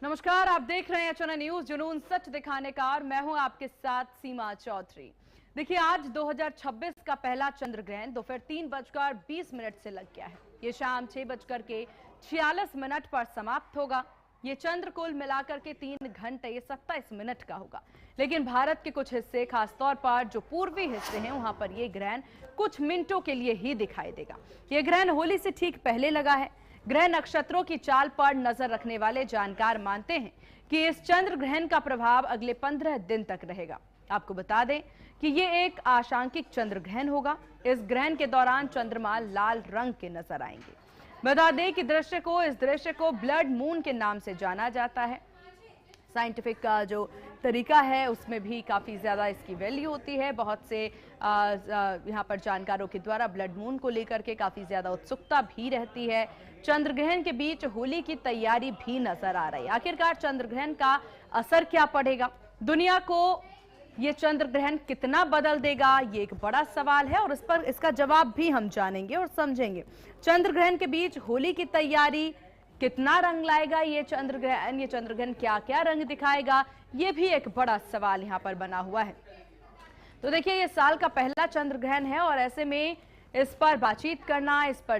नमस्कार, आप देख रहे हैं चैनल न्यूज जुनून सच दिखाने का और मैं हूं आपके साथ सीमा चौधरी। देखिए, आज 2026 का पहला चंद्र ग्रहण दोपहर 3:20 से लग गया है। ये शाम 6:46 पर समाप्त होगा। ये चंद्र कुल मिलाकर के 3 घंटे 27 मिनट का होगा। लेकिन भारत के कुछ हिस्से, खासतौर पर जो पूर्वी हिस्से हैं, वहां पर ये ग्रहण कुछ मिनटों के लिए ही दिखाई देगा। ये ग्रहण होली से ठीक पहले लगा है। ग्रह नक्षत्रों की चाल पर नजर रखने वाले जानकार मानते हैं कि इस चंद्र ग्रहण का प्रभाव अगले 15 दिन तक रहेगा। आपको बता दें कि ये एक आंशिक चंद्र ग्रहण होगा। इस ग्रहण के दौरान चंद्रमा लाल रंग के नजर आएंगे। बता दें कि इस दृश्य को ब्लड मून के नाम से जाना जाता है। साइंटिफिक का जो तरीका है उसमें भी काफ़ी ज़्यादा इसकी वैल्यू होती है। बहुत से यहाँ पर जानकारों के द्वारा ब्लड मून को लेकर के काफ़ी ज़्यादा उत्सुकता भी रहती है। चंद्र ग्रहण के बीच होली की तैयारी भी नजर आ रही है। आखिरकार चंद्र ग्रहण का असर क्या पड़ेगा, दुनिया को ये चंद्र ग्रहण कितना बदल देगा, ये एक बड़ा सवाल है और इस पर इसका जवाब भी हम जानेंगे और समझेंगे। चंद्र ग्रहण के बीच होली की तैयारी कितना रंग लाएगा ये चंद्र ग्रहण क्या क्या रंग दिखाएगा, ये भी एक बड़ा सवाल यहाँ पर बना हुआ है। तो देखिए, ये साल का पहला चंद्र ग्रहण है और ऐसे में इस पर बातचीत करना, इस पर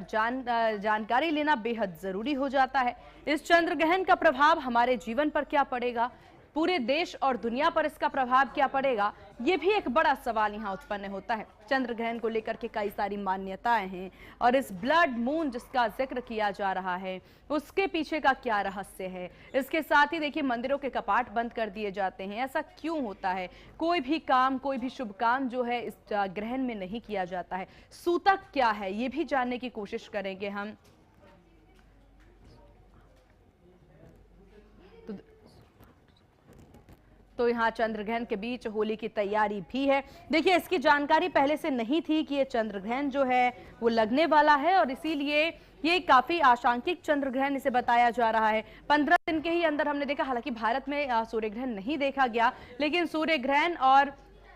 जानकारी लेना बेहद जरूरी हो जाता है। इस चंद्र ग्रहण का प्रभाव हमारे जीवन पर क्या पड़ेगा, पूरे देश और दुनिया पर इसका प्रभाव क्या पड़ेगा, ये भी एक बड़ा सवाल यहाँ उत्पन्न होता है। चंद्र ग्रहण को लेकर के कई सारी मान्यताएं हैं और इस ब्लड मून जिसका जिक्र किया जा रहा है उसके पीछे का क्या रहस्य है। इसके साथ ही देखिए, मंदिरों के कपाट बंद कर दिए जाते हैं। ऐसा क्यों होता है? कोई भी शुभ काम जो है इस ग्रहण में नहीं किया जाता है। सूतक क्या है, ये भी जानने की कोशिश करेंगे हम। तो यहाँ चंद्र ग्रहण के बीच होली की तैयारी भी है। देखिए, इसकी जानकारी पहले से नहीं थी कि ये चंद्र ग्रहण जो है वो लगने वाला है और इसीलिए ये काफी आंशिक चंद्र ग्रहण इसे बताया जा रहा है। 15 दिन के ही अंदर हमने देखा, हालांकि भारत में सूर्य ग्रहण नहीं देखा गया, लेकिन सूर्य ग्रहण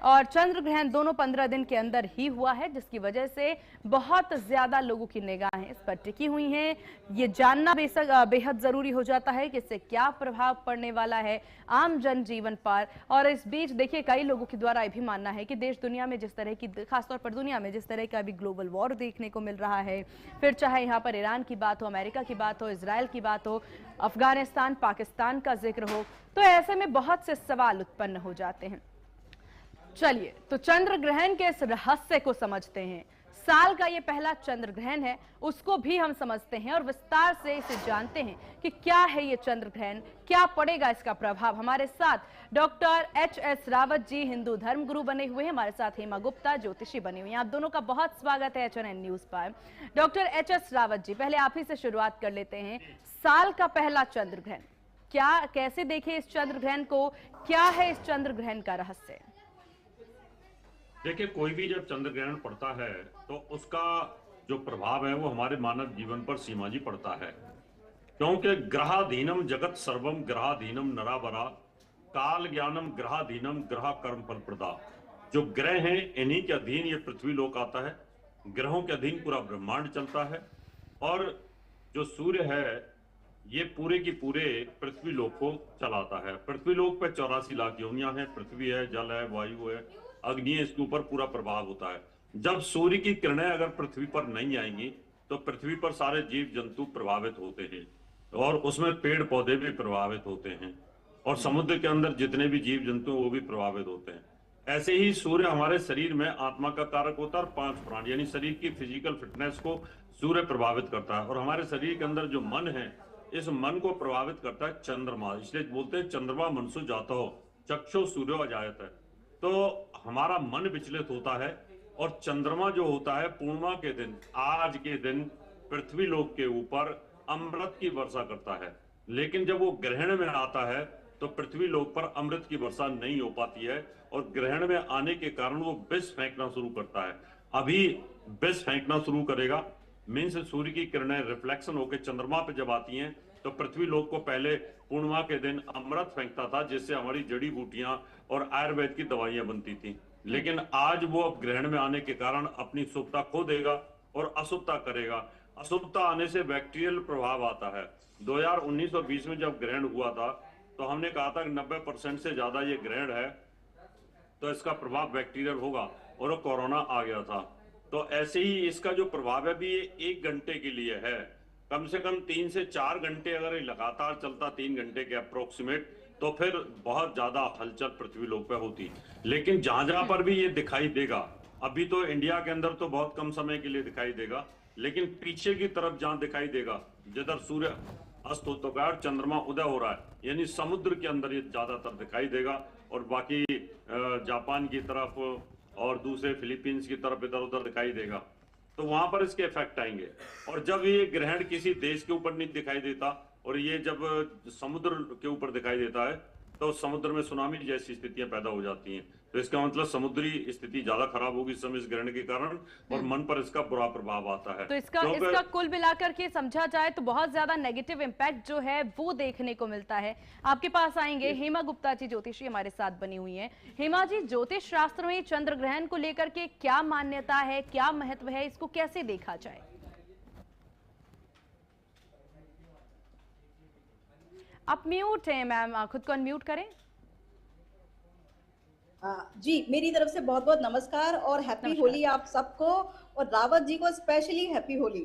और चंद्र ग्रहण दोनों 15 दिन के अंदर ही हुआ है, जिसकी वजह से बहुत ज्यादा लोगों की निगाहें इस पर टिकी हुई हैं। ये जानना बेहद जरूरी हो जाता है कि इससे क्या प्रभाव पड़ने वाला है आम जनजीवन पर। और इस बीच देखिए, कई लोगों के द्वारा ये भी मानना है कि देश दुनिया में जिस तरह की, खासतौर पर दुनिया में जिस तरह का अभी ग्लोबल वॉर देखने को मिल रहा है, फिर चाहे यहाँ पर ईरान की बात हो, अमेरिका की बात हो, इसराइल की बात हो, अफगानिस्तान, पाकिस्तान का जिक्र हो, तो ऐसे में बहुत से सवाल उत्पन्न हो जाते हैं। चलिए, तो चंद्र ग्रहण के इस रहस्य को समझते हैं। साल का ये पहला चंद्र ग्रहण है, उसको भी हम समझते हैं और विस्तार से इसे जानते हैं कि क्या है ये चंद्र ग्रहण, क्या पड़ेगा इसका प्रभाव। हमारे साथ डॉक्टर एच.एस. रावत जी, हिंदू धर्म गुरु बने हुए हैं। हमारे साथ हेमा गुप्ता, ज्योतिषी बनी हुई हैं। आप दोनों का बहुत स्वागत है चैनल न्यूज पर। Doctor H S. रावत जी, पहले आप ही से शुरुआत कर लेते हैं। साल का पहला चंद्र ग्रहण, कैसे देखें इस चंद्र ग्रहण को, क्या है इस चंद्र ग्रहण का रहस्य? देखिए, कोई भी जब चंद्र ग्रहण पड़ता है तो उसका जो प्रभाव है वो हमारे मानव जीवन पर सीमा जी पड़ता है, क्योंकि ग्रहाधीनम जगत सर्वम ग्रहाधीनम नराबरा काल ज्ञानम ग्रहाधीनम ग्रह कर्म फल प्रदा। जो ग्रह हैं इन्हीं के अधीन ये पृथ्वी लोक आता है, ग्रहों के अधीन पूरा ब्रह्मांड चलता है और जो सूर्य है ये पूरे की पूरे पृथ्वी लोक को चलाता है। पृथ्वी लोक पे 84 लाख योनियां हैं, पृथ्वी है, जल है, वायु है, अग्नि है, इसके ऊपर पूरा प्रभाव होता है। जब सूर्य की किरणें अगर पृथ्वी पर नहीं आएंगी तो पृथ्वी पर सारे जीव जंतु प्रभावित होते हैं और उसमें पेड़ पौधे भी प्रभावित होते हैं और समुद्र के अंदर जितने भी जीव जंतु वो भी प्रभावित होते हैं। ऐसे ही सूर्य हमारे शरीर में आत्मा का कारक होता है और 5 प्राण यानी शरीर की फिजिकल फिटनेस को सूर्य प्रभावित करता है और हमारे शरीर के अंदर जो मन है इस मन को प्रभावित करता है चंद्रमा। इसलिए बोलते हैं चंद्रमा मनसु जाता हो चक्षु सूर्यो अजायत है। तो हमारा मन विचलित होता है और चंद्रमा जो होता है पूर्णिमा के दिन, आज के दिन पृथ्वी लोक के ऊपर अमृत की वर्षा करता है, लेकिन जब वो ग्रहण में आता है तो पृथ्वी लोक पर अमृत की वर्षा नहीं हो पाती है और ग्रहण में आने के कारण वो विष फेंकना शुरू करता है। अभी विष फेंकना शुरू करेगा, मीन्स सूर्य की किरणें रिफ्लेक्शन होकर चंद्रमा पे जब आती हैं तो पृथ्वी लोक को पहले पूर्णिमा के दिन अमृत फेंकता था, जिससे हमारी जड़ी बूटियां और आयुर्वेद की दवाइयां बनती थी। लेकिन आज वो अब ग्रहण में आने के कारण अपनी शुद्धता खो देगा और अशुद्धता करेगा अशुभता आने से बैक्टीरियल प्रभाव आता है। 2019 और 20 में जब ग्रहण हुआ था तो हमने कहा था कि 90% से ज्यादा ये ग्रहण है तो इसका प्रभाव बैक्टीरियल होगा, और वो कोरोना आ गया था। तो ऐसे ही इसका जो प्रभाव है भी ये 1 घंटे के लिए है। कम से कम 3 से 4 घंटे अगर ये लगातार चलता 3 घंटे के अप्रोक्सीमेट, तो फिर बहुत ज्यादा हलचल पृथ्वी लोक पे होती। लेकिन जहां जहां पर भी ये दिखाई देगा, अभी तो इंडिया के अंदर तो बहुत कम समय के लिए दिखाई देगा, लेकिन पीछे की तरफ जहां दिखाई देगा, जिधर सूर्य अस्त होता है और चंद्रमा उदय हो रहा है, यानी समुद्र के अंदर ये ज्यादातर दिखाई देगा, और बाकी जापान की तरफ और दूसरे फिलीपींस की तरफ इधर उधर दिखाई देगा, तो वहां पर इसके इफेक्ट आएंगे। और जब ये ग्रहण किसी देश के ऊपर नहीं दिखाई देता और ये जब समुद्र के ऊपर दिखाई देता है, तो समुद्र में सुनामी जैसी स्थितियां पैदा हो जाती हैं। तो इसका मतलब समुद्री स्थिति ज्यादा खराब होगी इस समय इस ग्रहण के कारण, और मन पर इसका बुरा प्रभाव आता है। तो इसका कुल मिलाकर के समझा जाए तो बहुत ज्यादा नेगेटिव इम्पैक्ट जो है वो देखने को मिलता है। आपके पास आएंगे हेमा गुप्ता जी, ज्योतिषी हमारे साथ बनी हुई हैं। हेमा जी, ज्योतिष शास्त्र में चंद्र ग्रहण को लेकर के क्या मान्यता है, क्या महत्व है, इसको कैसे देखा जाए? आप म्यूट हैं मैम, खुद को अनम्यूट करें। जी, मेरी तरफ से बहुत बहुत नमस्कार और हैप्पी होली आप सबको, और रावत जी को स्पेशली हैप्पी होली।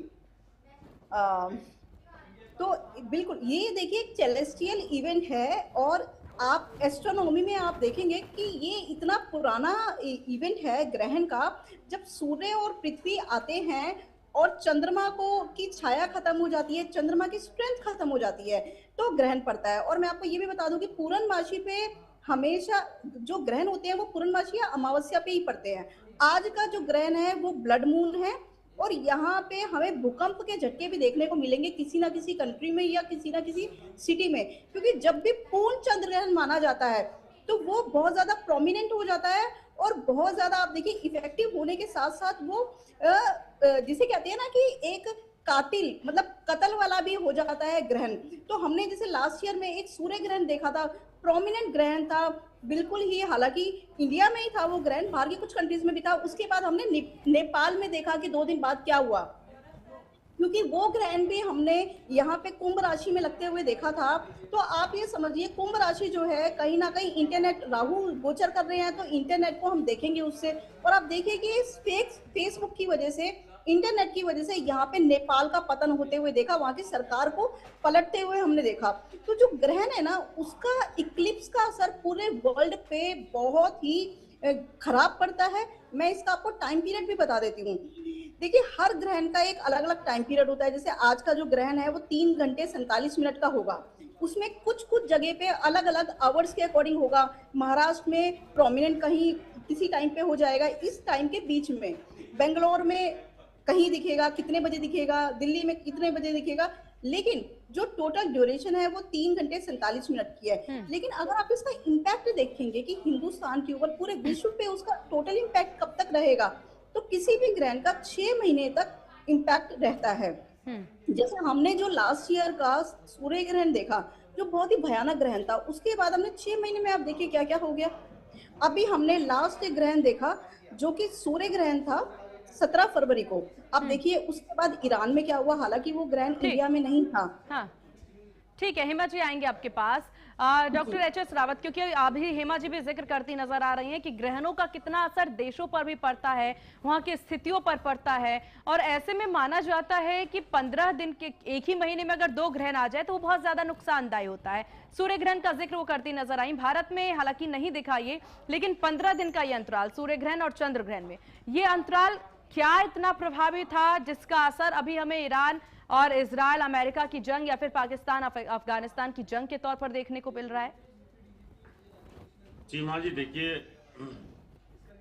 तो बिल्कुल ये देखिए एक सेलेस्टियल इवेंट है, और आप एस्ट्रोनॉमी में आप देखेंगे कि ये इतना पुराना इवेंट है ग्रहण का, जब सूर्य और पृथ्वी आते हैं और चंद्रमा को की छाया खत्म हो जाती है, चंद्रमा की स्ट्रेंथ खत्म हो जाती है, तो ग्रहण पड़ता है। और मैं आपको ये भी बता दूं कि पूर्णमासी पे हमेशा जो ग्रहण होते हैं वो पूर्णमासी या अमावस्या पे ही पड़ते हैं। आज का जो ग्रहण है वो ब्लड मून है, और यहाँ पे हमें भूकंप के झटके भी देखने को मिलेंगे किसी ना किसी कंट्री में या किसी ना किसी सिटी में, क्योंकि जब भी पूर्ण चंद्र ग्रहण माना जाता है तो वो बहुत ज्यादा प्रोमिनेंट हो जाता है, और बहुत ज्यादा आप देखिए इफेक्टिव होने के साथ साथ वो जिसे कहते हैं ना कि एक कातिल मतलब कत्ल वाला भी हो जाता है ग्रहण। तो हमने जैसे लास्ट ईयर में एक सूर्य ग्रहण देखा था, प्रोमिनेंट ग्रहण था बिल्कुल ही, हालांकि इंडिया में ही था वो ग्रहण, बाहर की कुछ कंट्रीज में भी था। उसके बाद हमने नेपाल में देखा कि 2 दिन बाद क्या हुआ, क्योंकि वो ग्रहण भी हमने यहाँ पे कुंभ राशि में लगते हुए देखा था। तो आप ये समझिए कुंभ राशि जो है कहीं ना कहीं इंटरनेट राहु गोचर कर रहे हैं, तो इंटरनेट को हम देखेंगे उससे। और आप देखिए कि इस फेसबुक की वजह से, इंटरनेट की वजह से यहाँ पे नेपाल का पतन होते हुए देखा, वहां की सरकार को पलटते हुए हमने देखा। तो जो ग्रहण है ना, उसका इक्लिप्स का असर पूरे वर्ल्ड पे बहुत ही खराब पड़ता है। मैं इसका आपको टाइम पीरियड भी बता देती हूँ। देखिए हर ग्रहण का एक अलग अलग टाइम पीरियड होता है। जैसे आज का जो ग्रहण है वो 3 घंटे 47 मिनट का होगा। उसमें कुछ कुछ जगह पे अलग अलग आवर्स के अकॉर्डिंग होगा। महाराष्ट्र में प्रोमिनेंट कहीं किसी टाइम पे हो जाएगा, इस टाइम के बीच में। बेंगलोर में कहीं दिखेगा, कितने बजे दिखेगा, दिल्ली में कितने बजे दिखेगा, लेकिन जो टोटल ड्यूरेशन है वो 3 घंटे 47 मिनट की है। लेकिन अगर आप इसका इम्पैक्ट देखेंगे कि हिंदुस्तान के ऊपर, पूरे विश्व पे उसका टोटल इम्पैक्ट कब तक रहेगा, तो किसी भी ग्रहण का 6 महीने तक इम्पैक्ट रहता है। जैसे हमने जो लास्ट ईयर का सूर्य ग्रहण देखा, जो बहुत ही भयानक ग्रहण था, उसके बाद हमने 6 महीने में आप देखिए क्या क्या हो गया। अभी हमने लास्ट ग्रहण देखा जो कि सूर्य ग्रहण था 17 फरवरी को। अब देखिए उसके बाद ईरान में क्या हुआ, हालांकि वो ग्रहण इंडिया में नहीं था। हाँ ठीक है, हेमा जी आएंगे आपके पास। Doctor H S. रावत, क्योंकि अभी हेमा जी भी जिक्र करती नजर आ रही हैं कि ग्रहणों का कितना असर देशों पर भी पड़ता है, वहां की स्थितियों पर पड़ता है, और ऐसे में माना जाता है कि 15 दिन के एक ही महीने में अगर 2 ग्रहण आ जाए तो वो बहुत ज्यादा नुकसानदायी होता है। सूर्य ग्रहण का जिक्र वो करती नजर आई। भारत में हालांकि नहीं दिखा ये, लेकिन 15 दिन का ये अंतराल सूर्य ग्रहण और चंद्र ग्रहण में, ये अंतराल क्या इतना प्रभावी था जिसका असर अभी हमें ईरान और इजराइल अमेरिका की जंग या फिर पाकिस्तान अफगानिस्तान की जंग के तौर पर देखने को मिल रहा है? सीमा जी देखिए,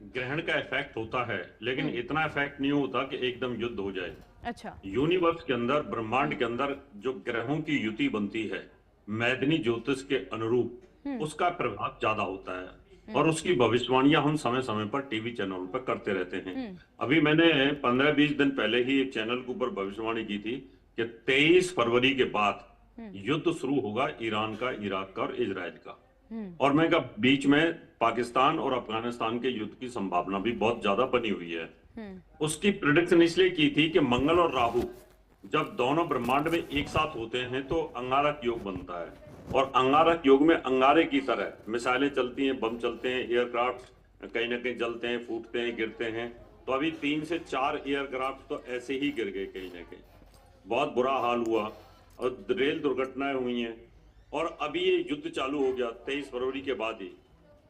ग्रहण का इफेक्ट होता है, लेकिन इतना इफेक्ट नहीं होता कि एकदम युद्ध हो जाए। अच्छा। यूनिवर्स के अंदर, ब्रह्मांड के अंदर जो ग्रहों की युति बनती है मैदनी ज्योतिष के अनुरूप, उसका प्रभाव ज्यादा होता है, और उसकी भविष्यवाणियां हम समय समय पर टीवी चैनल पर करते रहते हैं। अभी मैंने 15-20 दिन पहले ही एक चैनल के ऊपर भविष्यवाणी की थी कि 23 फरवरी के बाद युद्ध शुरू होगा ईरान का, इराक का और इजराइल का। और मैं कहा बीच में पाकिस्तान और अफगानिस्तान के युद्ध की संभावना भी बहुत ज्यादा बनी हुई है। उसकी प्रेडिक्शन इसलिए की थी कि मंगल और राहु जब दोनों ब्रह्मांड में एक साथ होते हैं तो अंगारक योग बनता है। और अंगारक योग में अंगारे की तरह मिसाइलें चलती हैं, बम चलते हैं, एयरक्राफ्ट कहीं ना कहीं जलते हैं, फूटते हैं, गिरते हैं। तो अभी 3 से 4 एयरक्राफ्ट तो ऐसे ही गिर गए कहीं ना कहीं, बहुत बुरा हाल हुआ और रेल दुर्घटनाएं हुई हैं। और अभी ये युद्ध चालू हो गया 23 फरवरी के बाद ही।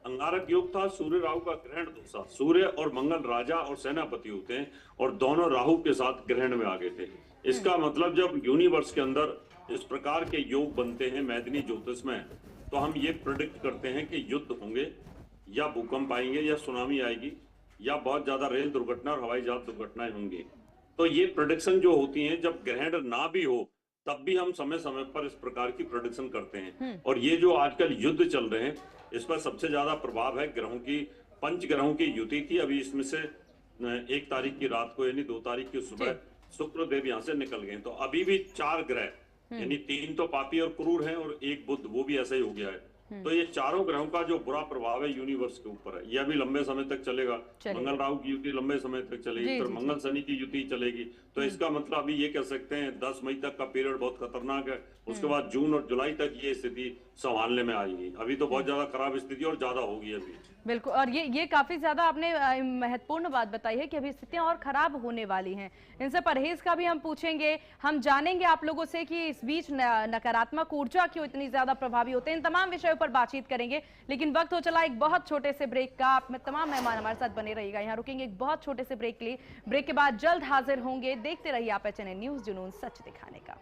अंगारक योग था, सूर्य राहु का ग्रहण दोषा। सूर्य और मंगल राजा और सेनापति होते हैं और दोनों राहु के साथ ग्रहण में आ गए थे। इसका मतलब जब यूनिवर्स के अंदर इस प्रकार के योग बनते हैं मैदिनी ज्योतिष में, तो हम ये प्रेडिक्ट करते हैं कि युद्ध होंगे, या भूकंप आएंगे, या सुनामी आएगी, या बहुत ज्यादा रेल दुर्घटना और हवाई जहाज दुर्घटनाएं होंगी। तो ये प्रेडिक्शन जो होती हैं, जब ग्रहण ना भी हो तब भी हम समय समय पर इस प्रकार की प्रेडिक्शन करते हैं। और ये जो आजकल युद्ध चल रहे हैं, इस पर सबसे ज्यादा प्रभाव है ग्रहों की। 5 ग्रहों की युति थी, अभी इसमें से 1 तारीख की रात को यानी 2 तारीख की सुबह शुक्र देव यहाँ से निकल गए। तो अभी भी 4 ग्रह यानी 3 तो पापी और क्रूर हैं और 1 बुध, वो भी ऐसा ही हो गया है। तो ये चारों ग्रहों का जो बुरा प्रभाव है यूनिवर्स के ऊपर है, ये अभी लंबे समय तक चलेगा। मंगल राहु की युति लंबे समय तक चलेगी, फिर मंगल शनि की युति चलेगी। तो इसका मतलब अभी ये कह सकते हैं 10 मई तक का पीरियड बहुत खतरनाक है। उसके बाद जून और जुलाई तक ये स्थिति संभालने में आएगी। अभी तो बहुत ज्यादा खराब स्थिति और ज्यादा होगी अभी। बिल्कुल, और ये काफी ज्यादा आपने महत्वपूर्ण बात बताई है कि अभी स्थितियां और खराब होने वाली हैं। इनसे परहेज का भी हम पूछेंगे, हम जानेंगे आप लोगों से कि इस बीच नकारात्मक ऊर्जा क्यों इतनी ज्यादा प्रभावी होते हैं। इन तमाम विषयों पर बातचीत करेंगे, लेकिन वक्त हो चला एक बहुत छोटे से ब्रेक का। आप में तमाम मेहमान हमारे साथ बने रहिएगा, यहाँ रुकेंगे एक बहुत छोटे से ब्रेक के लिए। ब्रेक के बाद जल्द हाजिर होंगे। देखते रहिए आप HNN न्यूज़, जुनून सच दिखाने का।